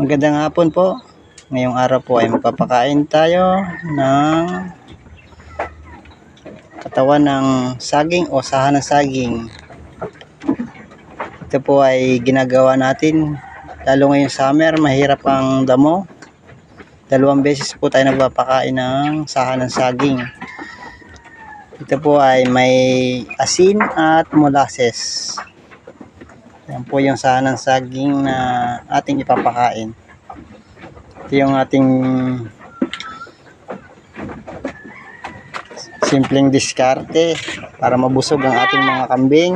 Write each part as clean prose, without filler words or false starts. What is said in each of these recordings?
Magandang hapon po. Ngayong araw po ay magpapakain tayo ng katawan ng saging o saha ng saging. Ito po ay ginagawa natin lalo ngayong summer, mahirap ang damo. 2 beses po tayo nagpapakain ng saha ng saging. Ito po ay may asin at molasses. Yan po yung saha ng saging na ating ipapakain. Ito yung ating simpleng diskarte para mabusog ang ating mga kambing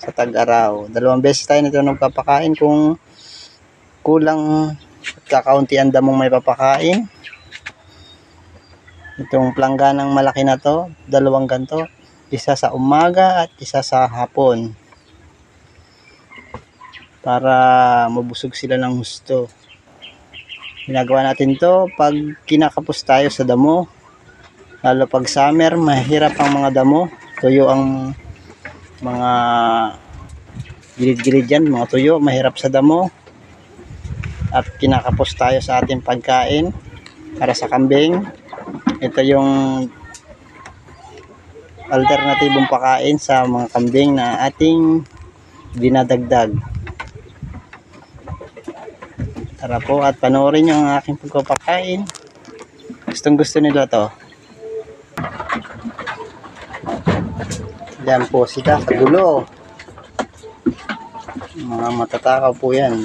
sa tag-araw. 2 beses tayo nito nagpapakain kung kulang at kakaunti ang damong may papakain. Itong plangganang malaki na to, 2 ganto, isa sa umaga at isa sa hapon, para mabusog sila ng husto. Ginagawa natin to pag kinakapos tayo sa damo, lalo pag summer, mahirap ang mga damo, tuyo ang mga gilid-gilid yan, mga tuyo, mahirap sa damo, at kinakapos tayo sa ating pagkain para sa kambing. Ito yung alternatibong pakain sa mga kambing na ating dinadagdag. Tara po at panoorin nyo ang aking pagpapakain. Gustong gusto nila to. Yan po sila sa dulo. Mga matatakaw po yan.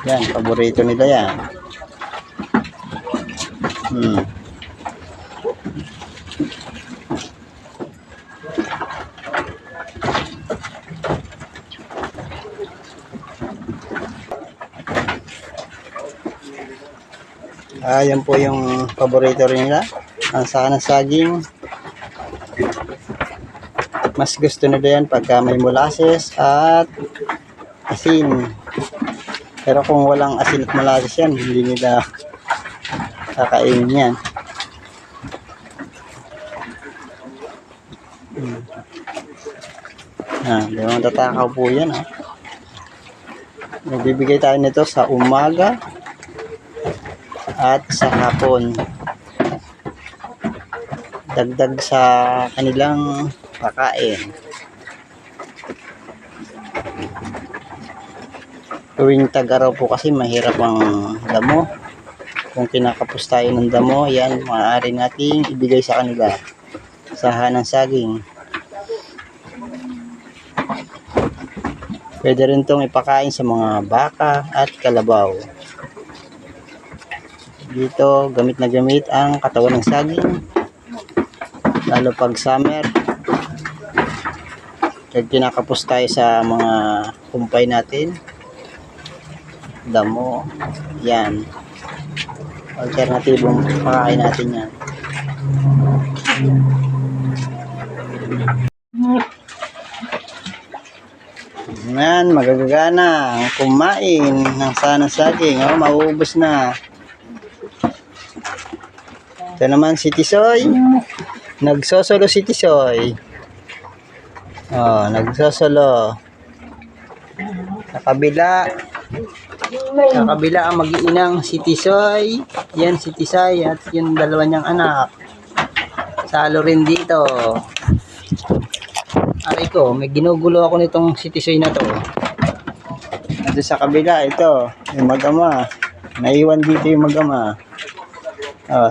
Yan, paborito nila yan. Yan po yung paborito rin nila, ang saha ng saging. Mas gusto nila yan pagka may molasses at asin. Pero kung walang asin at molasses yan, hindi nila kakainin yan. Dalawang tatakaw po yan. Nagbibigay tayo nito sa umaga at sa hapon, dagdag sa kanilang pakain. Tuwing tag-araw po kasi mahirap ang damo. Kung kinakapos tayo ng damo, yan maaari nating ibigay sa kanila, saha ng saging. Pwede rin itong ipakain sa mga baka at kalabaw. Dito, gamit na gamit ang katawan ng saging, lalo pag summer. Pag kinakapos tayo sa mga kumpay natin, damo, yan. Alternatibong pakain natin yan. Yan, magagana ang kumain ng saha ng saging. Mauubos na. Ito naman si Tisoy. Nagsosolo si Tisoy. Nagsosolo. Sa kabila ang mag-iinang si Tisoy. Yan si Tisay at yung dalawa niyang anak. Salo rin dito. Aray ko, may ginugulo ako nitong si Tisoy na to. At sa kabila, ito, yung mag-ama. Naiwan dito yung mag-ama.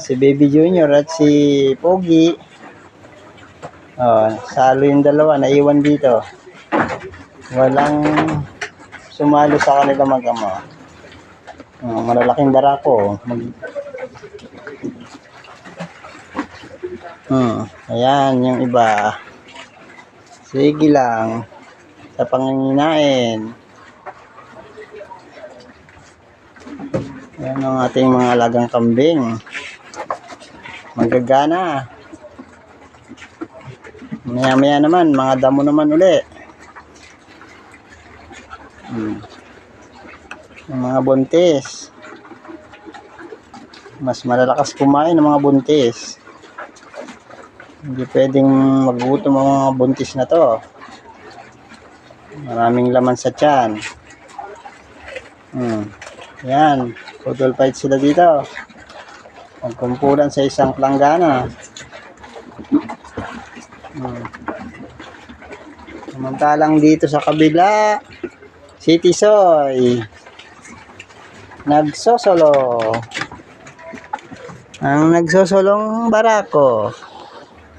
Si Baby Junior at si Pogi. Salo yung dalawa, naiwan dito. Walang sumalo sa kanila mag-ama. Malalaking barako. Ayan, yung iba. Sige lang. Sa panginginain. Ayan ang ating mga alagang kambing. Magagana. Maya-maya naman, mga damo naman uli. Yung mga buntis. Mas malalakas kumain ng mga buntis. Hindi pwedeng magutom ang mga buntis na to. Maraming laman sa tiyan. Yan, putol fight sila dito. Magkumpulan sa isang planggana. Samantalang dito sa kabila, si Tisoy nagsosolo. Ang nagsosolong barako.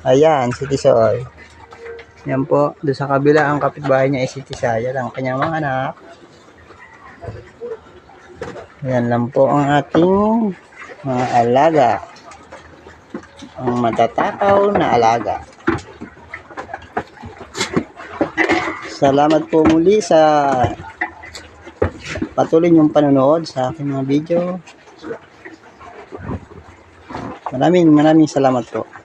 Ayan, si Tisoy. Yan po, doon sa kabila ang kapitbahay niya ay si Tisaya, ang kanyang mga anak. Yan lang po ang ating mga alaga. Ang matatakaw na alaga. Salamat po muli sa patuloy niyong panonood sa aking mga video. Maraming salamat po.